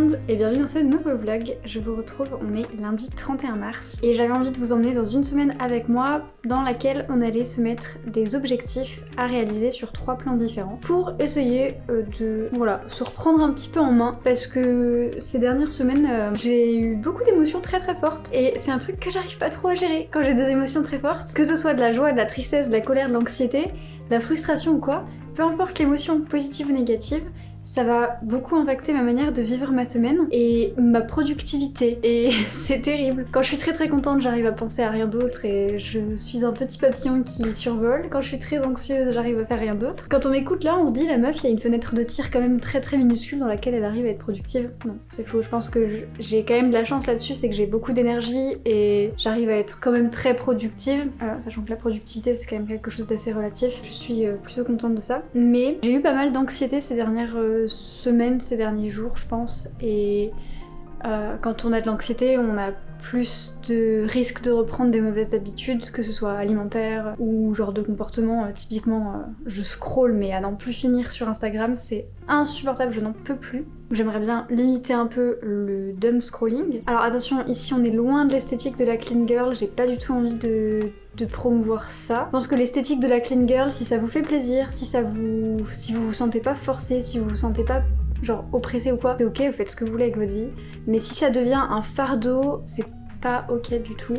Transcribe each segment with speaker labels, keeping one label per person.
Speaker 1: monde et bienvenue dans ce nouveau vlog. Je vous retrouve, on est lundi 31 mars et j'avais envie de vous emmener dans une semaine avec moi dans laquelle on allait se mettre des objectifs à réaliser sur 3 plans différents pour essayer de se reprendre un petit peu en main parce que ces dernières semaines j'ai eu beaucoup d'émotions très fortes et c'est un truc que j'arrive pas trop à gérer quand j'ai des émotions très fortes, que ce soit de la joie, de la tristesse, de la colère, de l'anxiété, de la frustration ou quoi, peu importe l'émotion positive ou négative, ça va beaucoup impacter ma manière de vivre ma semaine et ma productivité. Et c'est terrible. Quand je suis très contente, j'arrive à penser à rien d'autre et je suis un petit papillon qui survole. Quand je suis très anxieuse, j'arrive à faire rien d'autre. Quand on m'écoute là, on se dit la meuf, il y a une fenêtre de tir quand même très minuscule dans laquelle elle arrive à être productive. Non, c'est faux. Je pense que j'ai quand même de la chance là-dessus, c'est que j'ai beaucoup d'énergie et j'arrive à être quand même très productive. Sachant que la productivité, c'est quand même quelque chose d'assez relatif. Je suis plutôt contente de ça. Mais j'ai eu pas mal d'anxiété ces dernières semaines, ces derniers jours je pense, et quand on a de l'anxiété on a plus de risques de reprendre des mauvaises habitudes, que ce soit alimentaires ou genre de comportement. Typiquement je scroll mais à n'en plus finir sur Instagram, c'est insupportable, je n'en peux plus. J'aimerais bien limiter un peu le dumb scrolling. Alors attention, ici on est loin de l'esthétique de la clean girl, j'ai pas du tout envie de promouvoir ça. Je pense que l'esthétique de la clean girl, si ça vous fait plaisir, si vous vous sentez pas forcé, si vous vous sentez pas genre oppressé ou quoi, c'est ok, vous faites ce que vous voulez avec votre vie. Mais si ça devient un fardeau, c'est pas ok du tout.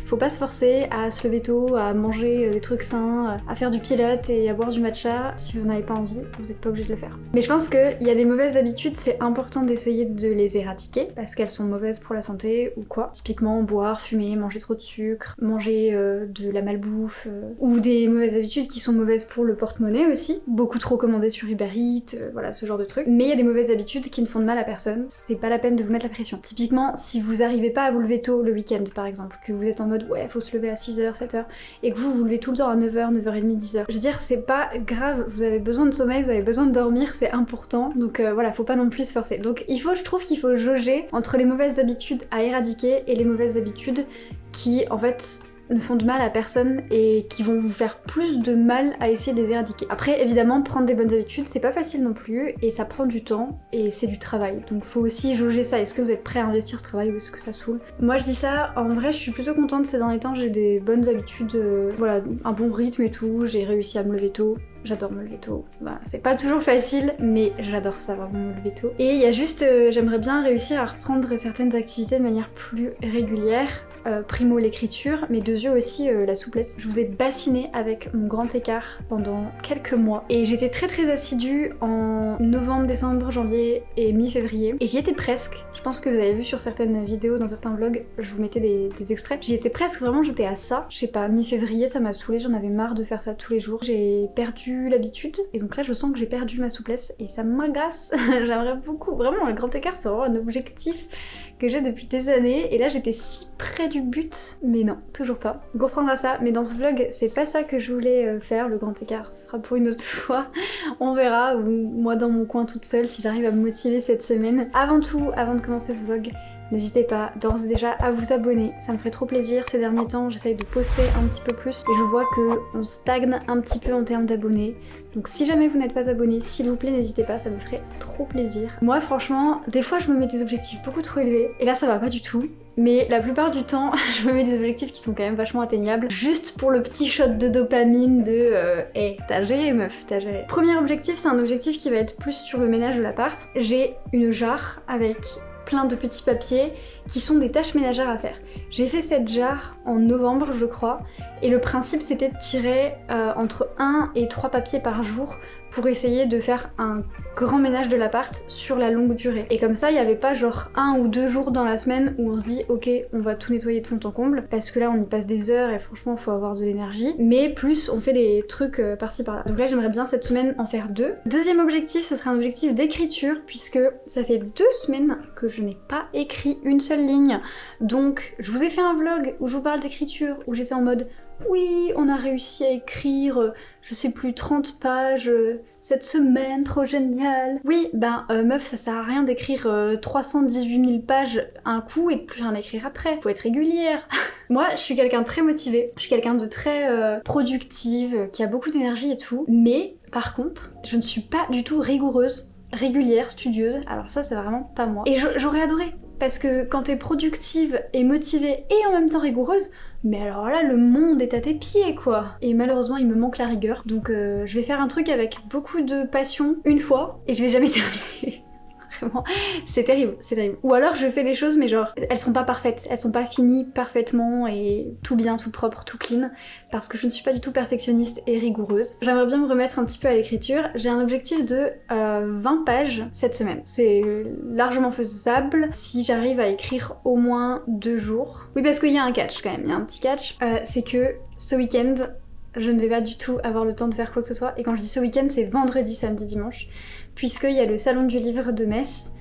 Speaker 1: Faut pas se forcer à se lever tôt, à manger des trucs sains, à faire du pilates et à boire du matcha. Si vous en avez pas envie, vous êtes pas obligé de le faire. Mais je pense qu'il y a des mauvaises habitudes, c'est important d'essayer de les éradiquer parce qu'elles sont mauvaises pour la santé ou quoi. Typiquement boire, fumer, manger trop de sucre, manger de la malbouffe, ou des mauvaises habitudes qui sont mauvaises pour le porte-monnaie aussi. Beaucoup trop commandé sur Uber Eats, voilà ce genre de trucs. Mais il y a des mauvaises habitudes qui ne font de mal à personne. C'est pas la peine de vous mettre la pression. Typiquement, si vous arrivez pas à vous lever tôt le week-end par exemple, que vous êtes en mode ouais faut se lever à 6h, 7h et que vous levez tout le temps à 9h, 9h30, 10h. Je veux dire c'est pas grave, vous avez besoin de sommeil, vous avez besoin de dormir, c'est important. Donc voilà, faut pas non plus se forcer. Donc je trouve qu'il faut jauger entre les mauvaises habitudes à éradiquer et les mauvaises habitudes qui en fait ne font de mal à personne et qui vont vous faire plus de mal à essayer de les éradiquer. Après évidemment prendre des bonnes habitudes c'est pas facile non plus et ça prend du temps et c'est du travail, donc faut aussi jauger ça. Est-ce que vous êtes prêt à investir ce travail ou est-ce que ça saoule? Moi je dis ça, en vrai je suis plutôt contente ces derniers temps, j'ai des bonnes habitudes, voilà, un bon rythme et tout, j'ai réussi à me lever tôt. J'adore me lever tôt. Voilà, c'est pas toujours facile, mais j'adore ça, vraiment me lever tôt. Et il y a juste, j'aimerais bien réussir à reprendre certaines activités de manière plus régulière. Primo l'écriture, mais de yeux aussi la souplesse. Je vous ai bassiné avec mon grand écart pendant quelques mois et j'étais très assidue en novembre, décembre, janvier et mi-février et j'y étais presque. Je pense que vous avez vu sur certaines vidéos, dans certains vlogs, je vous mettais des extraits. J'y étais presque, vraiment j'étais à ça. Je sais pas, mi-février ça m'a saoulée, j'en avais marre de faire ça tous les jours. J'ai perdu l'habitude et donc là je sens que j'ai perdu ma souplesse et ça m'agace. J'aimerais beaucoup, vraiment un grand écart c'est vraiment un objectif que j'ai depuis des années et là j'étais si près du but, mais non, toujours pas. On reprendra ça, mais dans ce vlog c'est pas ça que je voulais faire, le grand écart, ce sera pour une autre fois, on verra, ou moi dans mon coin toute seule si j'arrive à me motiver cette semaine. Avant tout, avant de commencer ce vlog, n'hésitez pas d'ores et déjà à vous abonner, ça me ferait trop plaisir. Ces derniers temps j'essaye de poster un petit peu plus et je vois qu'on stagne un petit peu en termes d'abonnés. Donc si jamais vous n'êtes pas abonné, s'il vous plaît n'hésitez pas, ça me ferait trop plaisir. Moi franchement, des fois je me mets des objectifs beaucoup trop élevés et là ça va pas du tout. Mais la plupart du temps, je me mets des objectifs qui sont quand même vachement atteignables, juste pour le petit shot de dopamine de hey, t'as géré meuf, t'as géré. Premier objectif, c'est un objectif qui va être plus sur le ménage de l'appart. J'ai une jarre avec plein de petits papiers qui sont des tâches ménagères à faire. J'ai fait cette jarre en novembre je crois et le principe c'était de tirer entre 1 et 3 papiers par jour pour essayer de faire un grand ménage de l'appart sur la longue durée. Et comme ça il n'y avait pas genre 1 ou 2 jours dans la semaine où on se dit ok on va tout nettoyer de fond en comble parce que là on y passe des heures et franchement faut avoir de l'énergie, mais plus on fait des trucs par-ci par-là. Donc là j'aimerais bien cette semaine en faire 2. Deuxième objectif, ce serait un objectif d'écriture puisque ça fait 2 semaines que je n'ai pas écrit une seule ligne. Donc je vous ai fait un vlog où je vous parle d'écriture, où j'étais en mode oui, on a réussi à écrire, je sais plus, 30 pages cette semaine, trop génial. Oui, meuf, ça sert à rien d'écrire 318 000 pages un coup et de plus rien écrire après. Faut être régulière. Moi, je suis quelqu'un de très motivé, je suis quelqu'un de très productive, qui a beaucoup d'énergie et tout, mais par contre, je ne suis pas du tout rigoureuse régulière, studieuse. Alors ça c'est vraiment pas moi. Et j'aurais adoré, parce que quand t'es productive et motivée et en même temps rigoureuse, mais alors là le monde est à tes pieds quoi. Et malheureusement il me manque la rigueur, donc je vais faire un truc avec beaucoup de passion une fois et je vais jamais terminer. Vraiment, c'est terrible, c'est terrible. Ou alors je fais des choses mais genre elles sont pas parfaites, elles sont pas finies parfaitement et tout bien, tout propre, tout clean, parce que je ne suis pas du tout perfectionniste et rigoureuse. J'aimerais bien me remettre un petit peu à l'écriture. J'ai un objectif de 20 pages cette semaine. C'est largement faisable si j'arrive à écrire au moins 2 jours. Oui, parce qu'il y a un catch quand même, il y a un petit catch, c'est que ce week-end je ne vais pas du tout avoir le temps de faire quoi que ce soit. Et quand je dis ce week-end, c'est vendredi, samedi, dimanche, puisqu'il y a le salon du livre de Metz,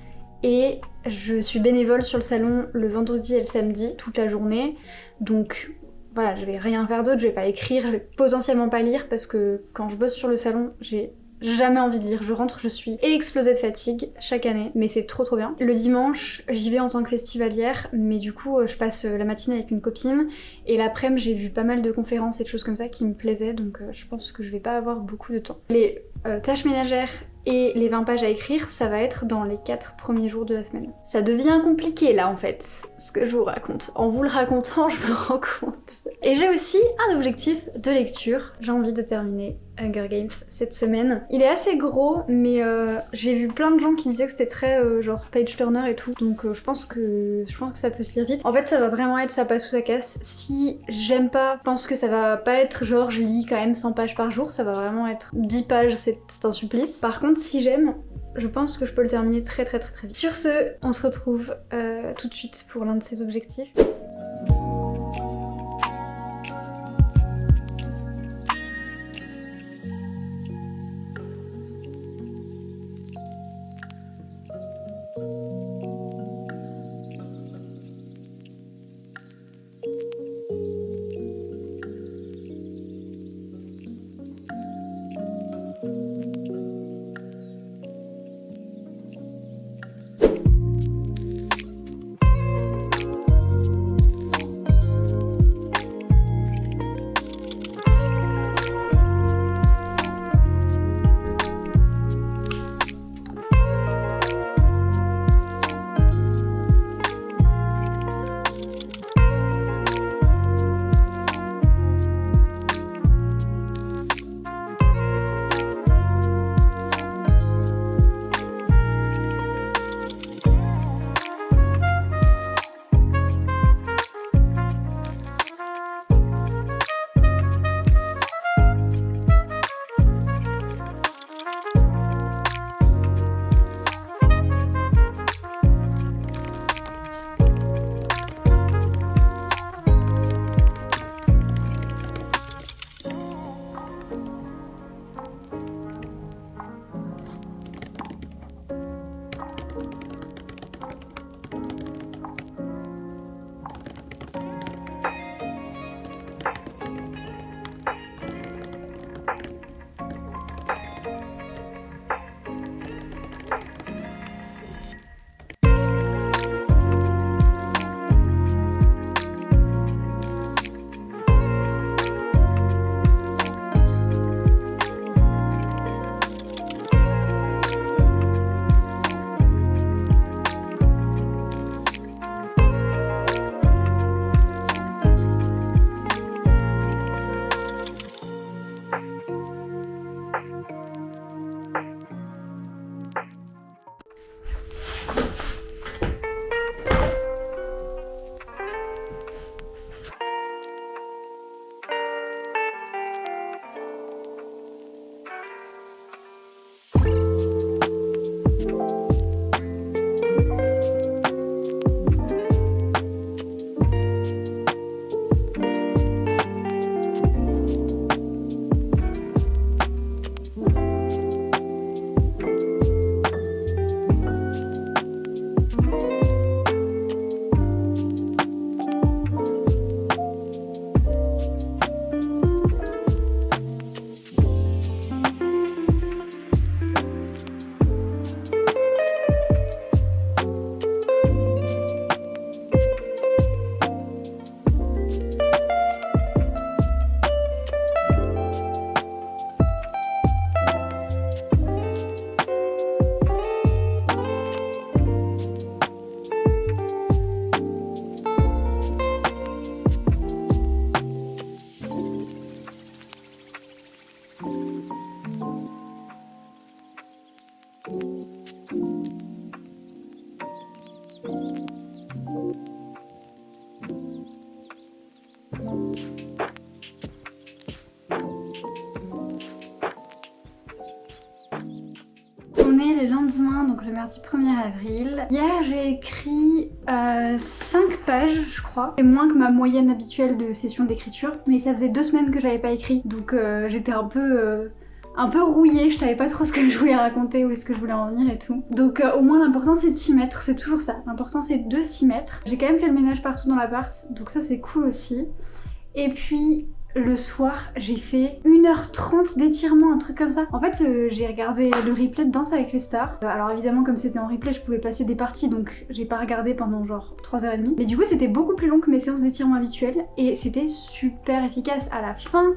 Speaker 1: et je suis bénévole sur le salon le vendredi et le samedi, toute la journée. Donc voilà, je vais rien faire d'autre, je vais pas écrire, je vais potentiellement pas lire, parce que quand je bosse sur le salon, j'ai jamais envie de lire. Je rentre, je suis explosée de fatigue chaque année, mais c'est trop bien. Le dimanche, j'y vais en tant que festivalière, mais du coup, je passe la matinée avec une copine, et l'après-midi, j'ai vu pas mal de conférences et de choses comme ça qui me plaisaient, donc je pense que je vais pas avoir beaucoup de temps. Les tâches ménagères et les 20 pages à écrire, ça va être dans les 4 premiers jours de la semaine. Ça devient compliqué là en fait, ce que je vous raconte. En vous le racontant, je me rends compte. Et j'ai aussi un objectif de lecture. J'ai envie de terminer Hunger Games cette semaine. Il est assez gros, mais j'ai vu plein de gens qui disaient que c'était très genre page turner et tout, donc je pense que ça peut se lire vite. En fait, ça va vraiment être ça passe ou ça casse. Si j'aime pas, je pense que ça va pas être genre je lis quand même 100 pages par jour, ça va vraiment être 10 pages, c'est un supplice. Par contre, si j'aime, je pense que je peux le terminer très vite. Sur ce, on se retrouve tout de suite pour l'un de ces objectifs. On est le lendemain, donc le mardi 1er avril. Hier j'ai écrit 5 pages je crois. C'est moins que ma moyenne habituelle de session d'écriture. Mais ça faisait 2 semaines que j'avais pas écrit. Donc j'étais un peu rouillée, je savais pas trop ce que je voulais raconter, où est-ce que je voulais en venir et tout. Donc au moins l'important c'est de s'y mettre, c'est toujours ça. L'important c'est de s'y mettre. J'ai quand même fait le ménage partout dans l'appart, donc ça c'est cool aussi. Et puis le soir, j'ai fait 1h30 d'étirement, un truc comme ça. En fait, j'ai regardé le replay de Danse avec les stars. Alors évidemment, comme c'était en replay, je pouvais passer des parties, donc j'ai pas regardé pendant genre 3h30. Mais du coup, c'était beaucoup plus long que mes séances d'étirement habituelles, et c'était super efficace à la fin.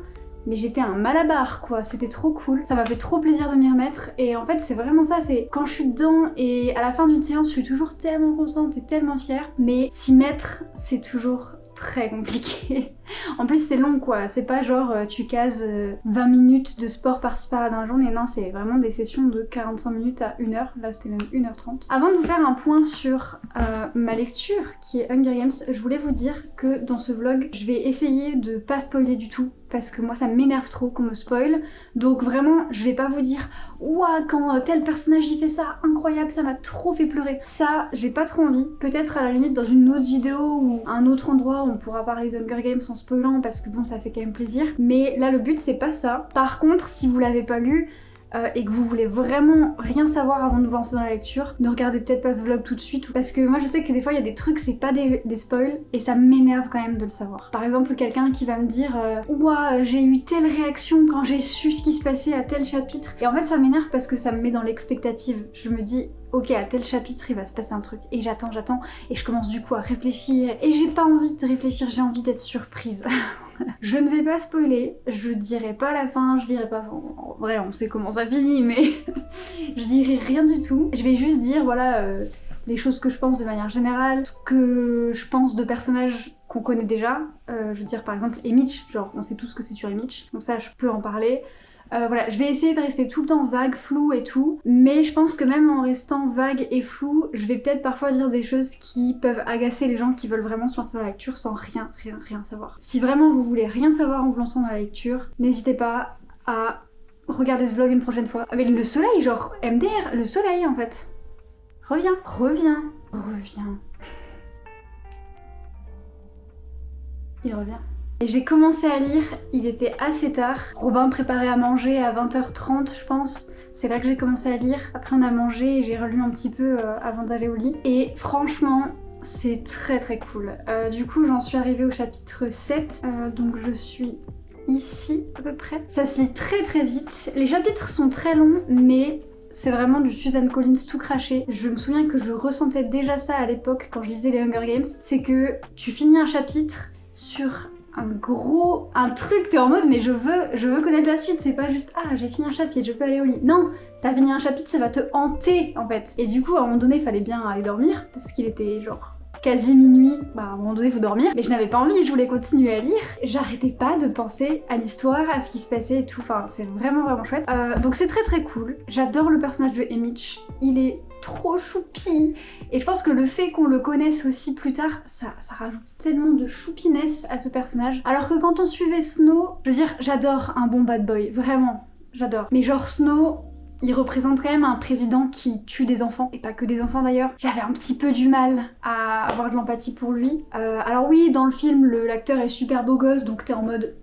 Speaker 1: Mais j'étais un malabar quoi, c'était trop cool. Ça m'a fait trop plaisir de m'y remettre. Et en fait, c'est vraiment ça, c'est quand je suis dedans et à la fin d'une séance, je suis toujours tellement contente et tellement fière. Mais s'y mettre, c'est toujours très compliqué. En plus c'est long quoi, c'est pas genre tu cases 20 minutes de sport par-ci par-là dans la journée, non c'est vraiment des sessions de 45 minutes à 1h, là c'était même 1h30. Avant de vous faire un point sur ma lecture qui est Hunger Games, je voulais vous dire que dans ce vlog je vais essayer de pas spoiler du tout parce que moi ça m'énerve trop qu'on me spoil, donc vraiment je vais pas vous dire ouah quand tel personnage y fait ça, incroyable, ça m'a trop fait pleurer. Ça j'ai pas trop envie, peut-être à la limite dans une autre vidéo ou à un autre endroit on pourra parler d'Hunger Games sans spoilant parce que bon ça fait quand même plaisir, mais là le but c'est pas ça. Par contre si vous l'avez pas lu et que vous voulez vraiment rien savoir avant de vous lancer dans la lecture, ne regardez peut-être pas ce vlog tout de suite parce que moi je sais que des fois il y a des trucs c'est pas des spoils et ça m'énerve quand même de le savoir. Par exemple quelqu'un qui va me dire ouah j'ai eu telle réaction quand j'ai su ce qui se passait à tel chapitre, et en fait ça m'énerve parce que ça me met dans l'expectative. Je me dis ok à tel chapitre il va se passer un truc et j'attends et je commence du coup à réfléchir et j'ai pas envie de réfléchir, j'ai envie d'être surprise. Je ne vais pas spoiler, je dirai pas la fin, je dirai pas... En vrai on sait comment ça finit mais je dirai rien du tout. Je vais juste dire voilà les choses que je pense de manière générale, ce que je pense de personnages qu'on connaît déjà. Je veux dire par exemple Emiche, genre on sait tous que c'est sur Emiche, donc ça je peux en parler. Voilà, je vais essayer de rester tout le temps vague, flou et tout, mais je pense que même en restant vague et flou, je vais peut-être parfois dire des choses qui peuvent agacer les gens qui veulent vraiment se lancer dans la lecture sans rien savoir. Si vraiment vous voulez rien savoir en vous lançant dans la lecture, n'hésitez pas à regarder ce vlog une prochaine fois. Avec le soleil, genre MDR, le soleil en fait. Reviens. Il revient. Et j'ai commencé à lire, il était assez tard. Robin préparait à manger à 20h30 je pense. C'est là que j'ai commencé à lire. Après on a mangé et j'ai relu un petit peu avant d'aller au lit. Et franchement, c'est très très cool. Du coup j'en suis arrivée au chapitre 7. Donc je suis ici à peu près. Ça se lit très très vite. Les chapitres sont très longs mais... c'est vraiment du Suzanne Collins tout craché. Je me souviens que je ressentais déjà ça à l'époque quand je lisais les Hunger Games. C'est que tu finis un chapitre sur... un truc, t'es en mode mais je veux connaître la suite, c'est pas juste ah j'ai fini un chapitre, je peux aller au lit. Non, t'as fini un chapitre, ça va te hanter en fait. Et du coup à un moment donné il fallait bien aller dormir parce qu'il était genre quasi minuit, bah à un moment donné il faut dormir, mais je n'avais pas envie, je voulais continuer à lire. J'arrêtais pas de penser à l'histoire, à ce qui se passait et tout, enfin c'est vraiment chouette. Donc c'est très très cool, j'adore le personnage de Emiche, il est trop choupi, et je pense que le fait qu'on le connaisse aussi plus tard, ça rajoute tellement de choupiness à ce personnage. Alors que quand on suivait Snow, je veux dire j'adore un bon bad boy, vraiment, j'adore. Mais genre Snow, il représente quand même un président qui tue des enfants, et pas que des enfants d'ailleurs. J'avais un petit peu du mal à avoir de l'empathie pour lui. Alors oui, dans le film, l'acteur est super beau gosse, donc t'es en mode...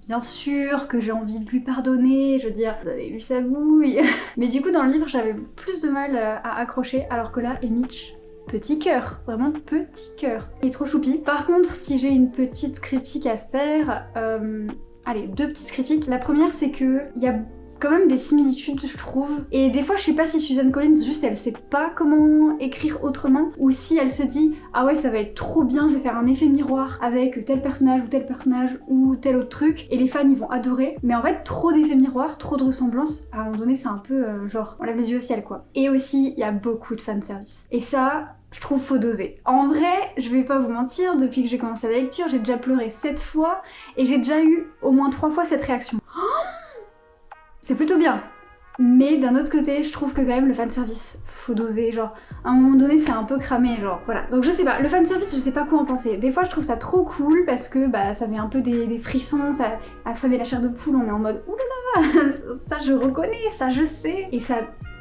Speaker 1: bien sûr que j'ai envie de lui pardonner, je veux dire, vous avez vu sa bouille. Mais du coup dans le livre j'avais plus de mal à accrocher, alors que là, Emiche, petit cœur, vraiment petit cœur. Il est trop choupi. Par contre, si j'ai une petite critique à faire, allez, 2 petites critiques. La première c'est que il y a quand même des similitudes je trouve, et des fois je sais pas si Suzanne Collins juste elle sait pas comment écrire autrement, ou si elle se dit ah ouais ça va être trop bien, je vais faire un effet miroir avec tel personnage ou tel autre truc et les fans ils vont adorer, mais en fait trop d'effets miroirs, trop de ressemblances, à un moment donné c'est un peu genre on lève les yeux au ciel quoi. Et aussi il y a beaucoup de fanservice, et ça je trouve faut doser. En vrai, je vais pas vous mentir, depuis que j'ai commencé la lecture, j'ai déjà pleuré 7 fois et j'ai déjà eu au moins 3 fois cette réaction. C'est plutôt bien. Mais d'un autre côté, je trouve que quand même le fanservice, faut doser, genre à un moment donné c'est un peu cramé, genre voilà. Donc je sais pas, le fanservice je sais pas quoi en penser. Des fois je trouve ça trop cool parce que bah ça met un peu des frissons, ça met la chair de poule, on est en mode oulala, ça je reconnais, ça je sais. Et ça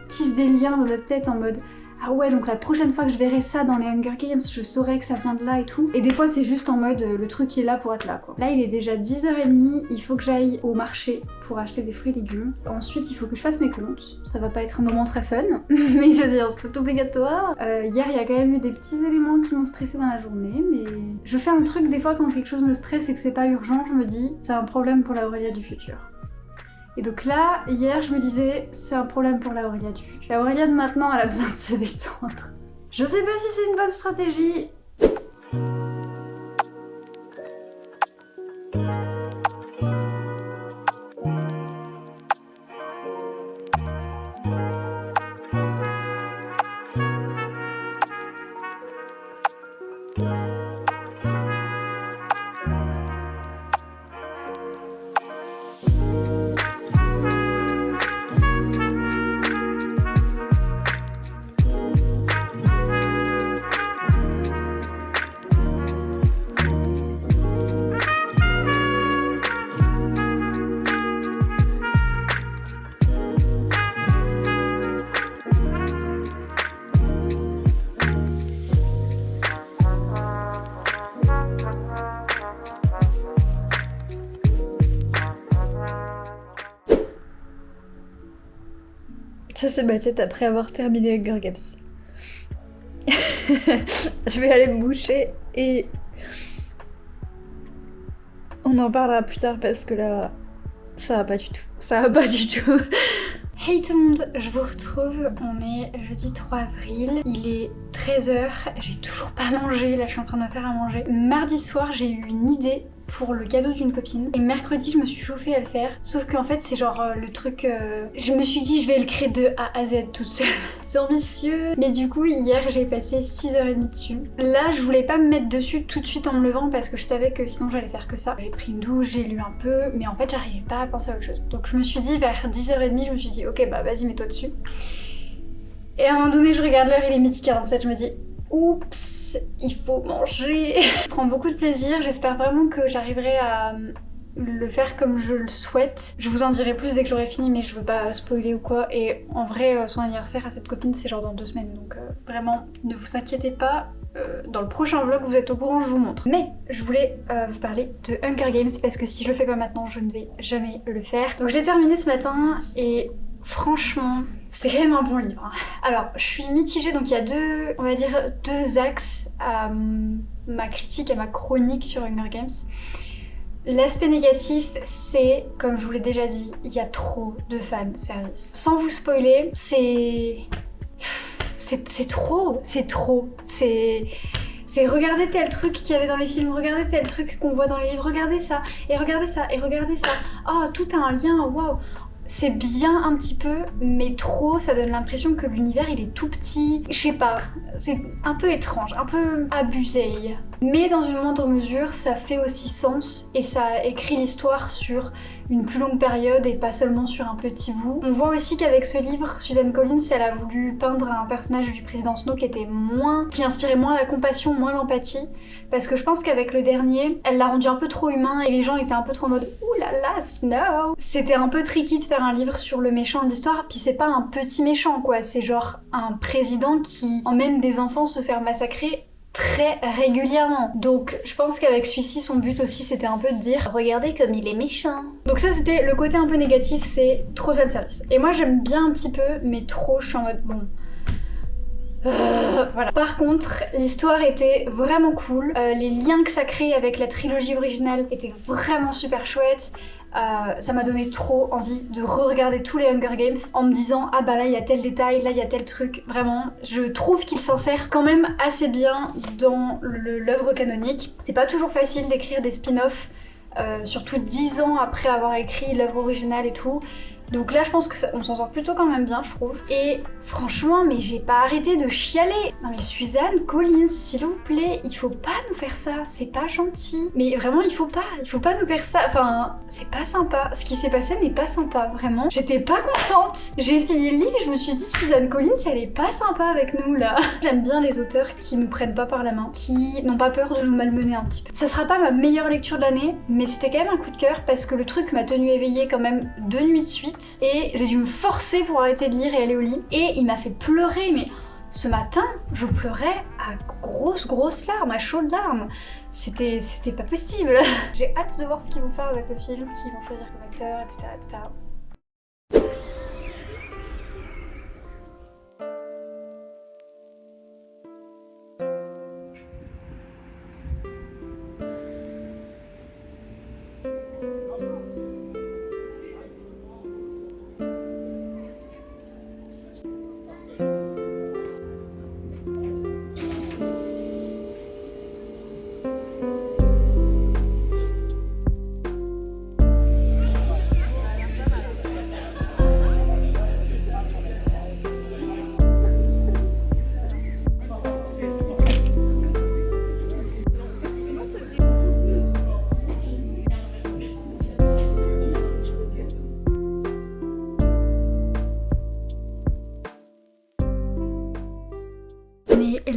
Speaker 1: tisse des liens dans notre tête en mode ah ouais, donc la prochaine fois que je verrai ça dans les Hunger Games, je saurai que ça vient de là et tout. Et des fois c'est juste en mode le truc est là pour être là quoi. Là il est déjà 10h30, il faut que j'aille au marché pour acheter des fruits et légumes. Ensuite il faut que je fasse mes comptes. Ça va pas être un moment très fun, mais je veux dire c'est obligatoire. Hier il y a quand même eu des petits éléments qui m'ont stressé dans la journée, mais je fais un truc des fois quand quelque chose me stresse et que c'est pas urgent, je me dis c'est un problème pour la Aurélia du futur. Et donc là, hier, je me disais, c'est un problème pour la Aurélia du futur. La Aurélia de maintenant, elle a besoin de se détendre. Je sais pas si c'est une bonne stratégie. Ça c'est ma tête après avoir terminé Hunger Games. Je vais aller me boucher et on en parlera plus tard parce que là, ça va pas du tout. Ça va pas du tout. Hey tout le monde, je vous retrouve, on est jeudi 3 avril, il est 13h, j'ai toujours pas mangé, là je suis en train de me faire à manger. Mardi soir j'ai eu une idée pour le cadeau d'une copine et mercredi je me suis chauffée à le faire, sauf qu'en fait c'est genre le truc, je me suis dit je vais le créer de A à Z toute seule. C'est ambitieux, mais du coup hier j'ai passé 6h30 dessus. Là je voulais pas me mettre dessus tout de suite en me levant parce que je savais que sinon j'allais faire que ça. J'ai pris une douche, j'ai lu un peu, mais en fait j'arrivais pas à penser à autre chose. Donc je me suis dit vers 10h30 je me suis dit ok bah vas-y mets-toi dessus. Et à un moment donné je regarde l'heure, il est 12h47, je me dis oups, il faut manger. Je prends beaucoup de plaisir, j'espère vraiment que j'arriverai à le faire comme je le souhaite. Je vous en dirai plus dès que j'aurai fini, mais je veux pas spoiler ou quoi. Et en vrai, son anniversaire à cette copine, c'est genre dans 2 semaines, donc vraiment, ne vous inquiétez pas. Dans le prochain vlog, vous êtes au courant, je vous montre. Mais je voulais vous parler de Hunger Games parce que si je le fais pas maintenant, je ne vais jamais le faire. Donc je l'ai terminé ce matin et franchement, c'est quand même un bon livre. Alors, je suis mitigée, donc il y a on va dire deux axes à ma critique, à ma chronique sur Hunger Games. L'aspect négatif, c'est, comme je vous l'ai déjà dit, il y a trop de fan service. Sans vous spoiler, c'est trop. C'est regarder tel truc qu'il y avait dans les films, regarder tel truc qu'on voit dans les livres, regardez ça, et regardez ça, et regardez ça. Oh, tout a un lien, waouh. C'est bien un petit peu, mais trop, ça donne l'impression que l'univers il est tout petit. Je sais pas, c'est un peu étrange, un peu abusé. Mais dans une moindre mesure, ça fait aussi sens et ça écrit l'histoire sur une plus longue période et pas seulement sur un petit bout. On voit aussi qu'avec ce livre, Suzanne Collins, elle a voulu peindre un personnage du président Snow qui inspirait moins la compassion, moins l'empathie. Parce que je pense qu'avec le dernier, elle l'a rendu un peu trop humain et les gens étaient un peu trop en mode ouh là là, Snow. C'était un peu tricky de faire un livre sur le méchant de l'histoire, puis c'est pas un petit méchant quoi, c'est genre un président qui emmène des enfants se faire massacrer très régulièrement. Donc je pense qu'avec celui-ci, son but aussi c'était un peu de dire regardez comme il est méchant. Donc ça c'était le côté un peu négatif, c'est trop de fanservice. Et moi j'aime bien un petit peu, mais trop je suis en mode bon. Voilà. Par contre, l'histoire était vraiment cool. Les liens que ça crée avec la trilogie originale étaient vraiment super chouettes. Ça m'a donné trop envie de re-regarder tous les Hunger Games en me disant ah bah là il y a tel détail, là il y a tel truc. Vraiment, je trouve qu'il s'insère quand même assez bien dans l'œuvre canonique. C'est pas toujours facile d'écrire des spin-offs, surtout 10 ans après avoir écrit l'œuvre originale et tout. Donc là je pense que on s'en sort plutôt quand même bien je trouve. Et franchement mais j'ai pas arrêté de chialer. Non mais Suzanne Collins, s'il vous plaît, il faut pas nous faire ça, c'est pas gentil. Mais vraiment il faut pas nous faire ça, enfin c'est pas sympa. Ce qui s'est passé n'est pas sympa, vraiment. J'étais pas contente. J'ai fini le livre et je me suis dit Suzanne Collins elle est pas sympa avec nous là. J'aime bien les auteurs qui nous prennent pas par la main, qui n'ont pas peur de nous malmener un petit peu. Ça sera pas ma meilleure lecture de l'année, mais c'était quand même un coup de cœur parce que le truc m'a tenu éveillée quand même 2 nuits de suite et j'ai dû me forcer pour arrêter de lire et aller au lit. Et il m'a fait pleurer, mais ce matin, je pleurais à grosses larmes, à chaudes larmes. C'était pas possible. J'ai hâte de voir ce qu'ils vont faire avec le film, qui vont choisir comme acteur, etc., etc.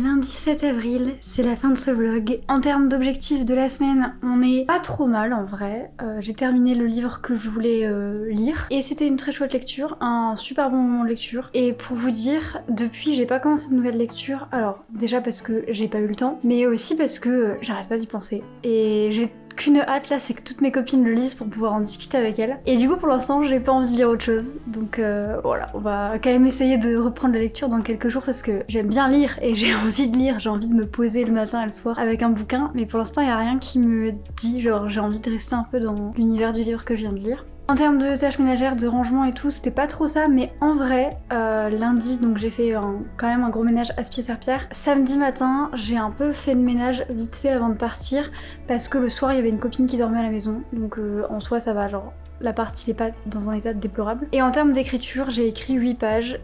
Speaker 1: Lundi 7 avril, c'est la fin de ce vlog. En termes d'objectifs de la semaine, on est pas trop mal en vrai. J'ai terminé le livre que je voulais lire et c'était une très chouette lecture, un super bon moment de lecture. Et pour vous dire, depuis j'ai pas commencé de nouvelle lecture. Alors déjà parce que j'ai pas eu le temps, mais aussi parce que j'arrête pas d'y penser. Et j'ai qu'une hâte là, c'est que toutes mes copines le lisent pour pouvoir en discuter avec elles. Et du coup pour l'instant j'ai pas envie de lire autre chose. Donc voilà, on va quand même essayer de reprendre la lecture dans quelques jours parce que j'aime bien lire et j'ai envie de lire, j'ai envie de me poser le matin et le soir avec un bouquin. Mais pour l'instant il y a rien qui me dit genre j'ai envie de rester un peu dans l'univers du livre que je viens de lire. En termes de tâches ménagères, de rangement et tout, c'était pas trop ça, mais en vrai, lundi, donc j'ai fait quand même un gros ménage aspi-serpillère. Samedi matin, j'ai un peu fait le ménage vite fait avant de partir, parce que le soir, il y avait une copine qui dormait à la maison, donc en soi, ça va, genre, l'appart, il est pas dans un état déplorable. Et en termes d'écriture, j'ai écrit 8 pages.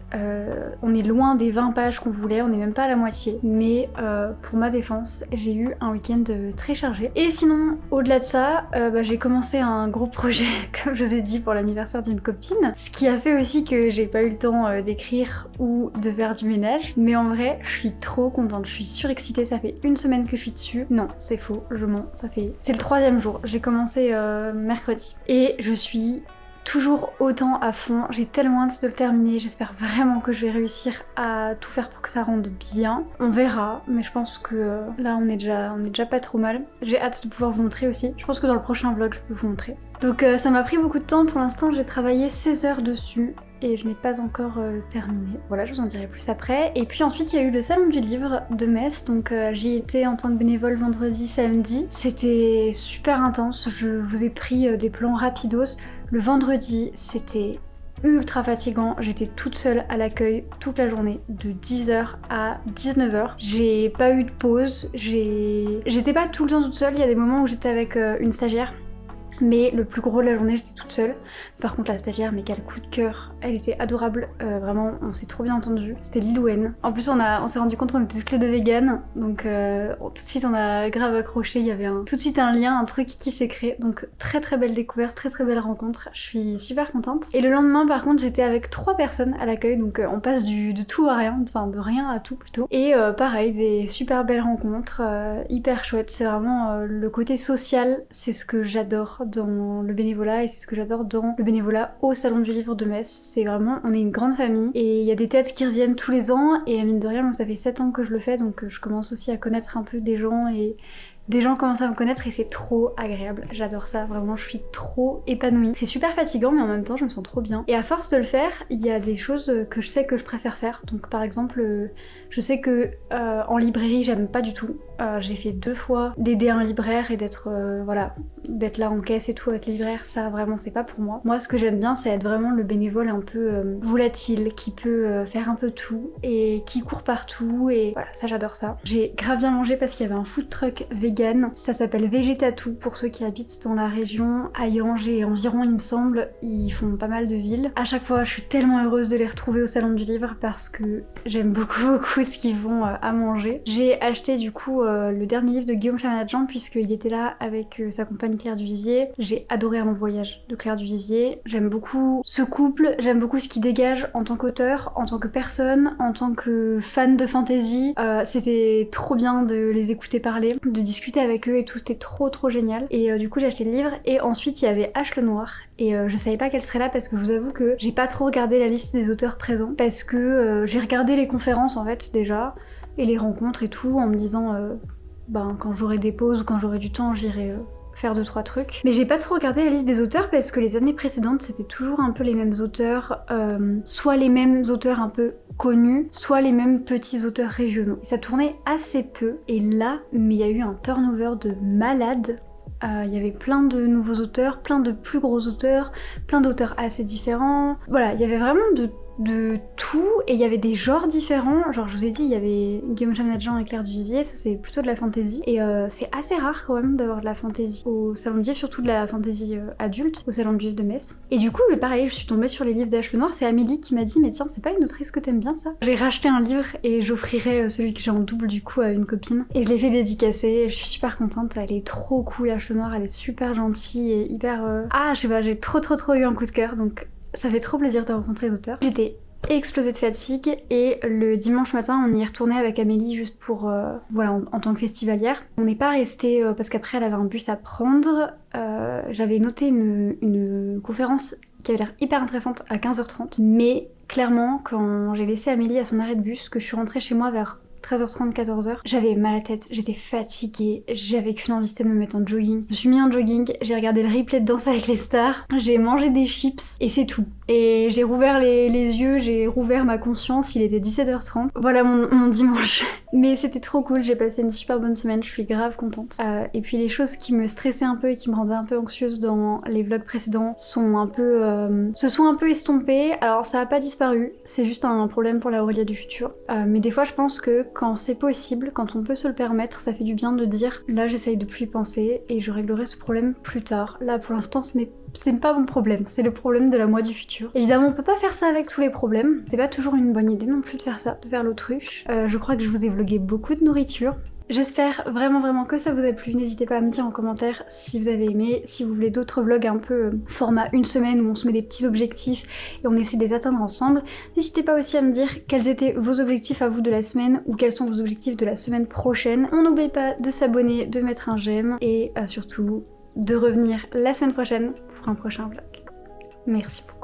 Speaker 1: On est loin des 20 pages qu'on voulait, on est même pas à la moitié. Mais pour ma défense, j'ai eu un week-end très chargé. Et sinon, au-delà de ça, j'ai commencé un gros projet, comme je vous ai dit, pour l'anniversaire d'une copine. Ce qui a fait aussi que j'ai pas eu le temps d'écrire ou de faire du ménage. Mais en vrai, je suis trop contente, je suis surexcitée. Ça fait une semaine que je suis dessus. Non, c'est faux, je mens. C'est le 3e jour. J'ai commencé mercredi. Et je suis toujours autant à fond, j'ai tellement hâte de le terminer, j'espère vraiment que je vais réussir à tout faire pour que ça rende bien. On verra, mais je pense que là on est déjà pas trop mal. J'ai hâte de pouvoir vous montrer aussi, je pense que dans le prochain vlog je peux vous montrer. Donc ça m'a pris beaucoup de temps, pour l'instant j'ai travaillé 16 heures dessus et je n'ai pas encore terminé. Voilà, je vous en dirai plus après. Et puis ensuite il y a eu le salon du livre de Metz, donc j'y étais en tant que bénévole vendredi, samedi. C'était super intense, je vous ai pris des plans rapidos. Le vendredi, c'était ultra fatigant, j'étais toute seule à l'accueil toute la journée, de 10h à 19h. J'ai pas eu de pause, j'étais pas tout le temps toute seule, il y a des moments où j'étais avec une stagiaire. Mais le plus gros de la journée, j'étais toute seule. Par contre, la stagiaire, mais quel coup de cœur. Elle était adorable, vraiment, on s'est trop bien entendu. C'était Lilouane. En plus, on s'est rendu compte qu'on était toutes les deux véganes. Donc, tout de suite, on a grave accroché. Il y avait tout de suite un lien, un truc qui s'est créé. Donc, très très belle découverte, très très belle rencontre. Je suis super contente. Et le lendemain, par contre, j'étais avec 3 personnes à l'accueil. Donc, on passe de tout à rien. Enfin, de rien à tout plutôt. Et pareil, des super belles rencontres, hyper chouettes. C'est vraiment le côté social, c'est ce que j'adore dans le bénévolat et c'est ce que j'adore dans le bénévolat au Salon du Livre de Metz. C'est vraiment, on est une grande famille et il y a des têtes qui reviennent tous les ans et mine de rien, moi ça fait 7 ans que je le fais donc je commence aussi à connaître un peu des gens et des gens commencent à me connaître et c'est trop agréable. J'adore ça, vraiment, je suis trop épanouie. C'est super fatigant mais en même temps je me sens trop bien. Et à force de le faire, il y a des choses que je sais que je préfère faire. Donc par exemple, je sais que en librairie j'aime pas du tout. J'ai fait 2 fois d'aider un libraire et d'être voilà, d'être là en caisse et tout avec les libraires, ça vraiment c'est pas pour moi. Moi ce que j'aime bien c'est être vraiment le bénévole un peu volatile, qui peut faire un peu tout et qui court partout et voilà, ça j'adore ça. J'ai grave bien mangé parce qu'il y avait un food truck vegan vegan. Ça s'appelle Végétatou pour ceux qui habitent dans la région, à Yange et environ il me semble. Ils font pas mal de villes. À chaque fois je suis tellement heureuse de les retrouver au salon du livre parce que j'aime beaucoup ce qu'ils font à manger. J'ai acheté du coup le dernier livre de Guillaume Chamanadjan puisqu'il était là avec sa compagne Claire Duvivier. J'ai adoré Un long voyage de Claire Duvivier. J'aime beaucoup ce couple, j'aime beaucoup ce qu'il dégage en tant qu'auteur, en tant que personne, en tant que fan de fantasy. C'était trop bien de les écouter parler, de discuter avec eux et tout, c'était trop génial. Et du coup j'ai acheté le livre et ensuite il y avait H le Noir et je savais pas qu'elle serait là parce que je vous avoue que j'ai pas trop regardé la liste des auteurs présents parce que j'ai regardé les conférences en fait déjà et les rencontres et tout en me disant quand j'aurai des pauses ou quand j'aurai du temps j'irai faire 2-3 trucs. Mais j'ai pas trop regardé la liste des auteurs parce que les années précédentes c'était toujours un peu les mêmes auteurs, soit les mêmes auteurs un peu connus, soit les mêmes petits auteurs régionaux. Et ça tournait assez peu et là, mais il y a eu un turnover de malade. Il y avait plein de nouveaux auteurs, plein de plus gros auteurs, plein d'auteurs assez différents. Voilà, il y avait vraiment de tout et il y avait des genres différents. Genre je vous ai dit, il y avait Guillaume Chamanadjan et Claire Duvivier, ça c'est plutôt de la fantasy et c'est assez rare quand même d'avoir de la fantasy au salon du livre, surtout de la fantasy adulte au salon du livre de Metz. Et du coup pareil, je suis tombée sur les livres d'H le Noir, c'est Amélie qui m'a dit mais tiens c'est pas une autrice que t'aimes bien ça? J'ai racheté un livre et j'offrirai celui que j'ai en double du coup à une copine et je l'ai fait dédicacer, je suis super contente, elle est trop cool H le Noir, elle est super gentille et hyper... je sais pas, j'ai trop eu un coup de cœur donc ça fait trop plaisir de rencontrer les auteurs. J'étais explosée de fatigue et le dimanche matin on y est retourné avec Amélie juste pour en tant que festivalière. On n'est pas resté parce qu'après elle avait un bus à prendre. J'avais noté une conférence qui avait l'air hyper intéressante à 15h30 mais clairement quand j'ai laissé Amélie à son arrêt de bus, que je suis rentrée chez moi vers 13h30, 14h, j'avais mal à la tête, j'étais fatiguée, j'avais qu'une envie c'était de me mettre en jogging. Je me suis mis en jogging, j'ai regardé le replay de Danse avec les stars, j'ai mangé des chips et c'est tout. Et j'ai rouvert les yeux, j'ai rouvert ma conscience, il était 17h30. Voilà mon dimanche. Mais c'était trop cool, j'ai passé une super bonne semaine, je suis grave contente. Et puis les choses qui me stressaient un peu et qui me rendaient un peu anxieuse dans les vlogs précédents sont un peu, se sont un peu estompées. Alors ça a pas disparu, c'est juste un problème pour la Aurélia du futur. Mais des fois je pense que quand c'est possible, quand on peut se le permettre, ça fait du bien de dire là j'essaye de plus y penser et je réglerai ce problème plus tard. Là pour l'instant ce n'est pas mon problème, c'est le problème de la moi du futur. Évidemment on peut pas faire ça avec tous les problèmes, c'est pas toujours une bonne idée non plus de faire ça, de faire l'autruche. Je crois que je vous ai vlogué beaucoup de nourriture. J'espère vraiment que ça vous a plu, n'hésitez pas à me dire en commentaire si vous avez aimé, si vous voulez d'autres vlogs un peu format une semaine où on se met des petits objectifs et on essaie de les atteindre ensemble. N'hésitez pas aussi à me dire quels étaient vos objectifs à vous de la semaine ou quels sont vos objectifs de la semaine prochaine. On n'oublie pas de s'abonner, de mettre un j'aime et surtout de revenir la semaine prochaine pour un prochain vlog. Merci beaucoup.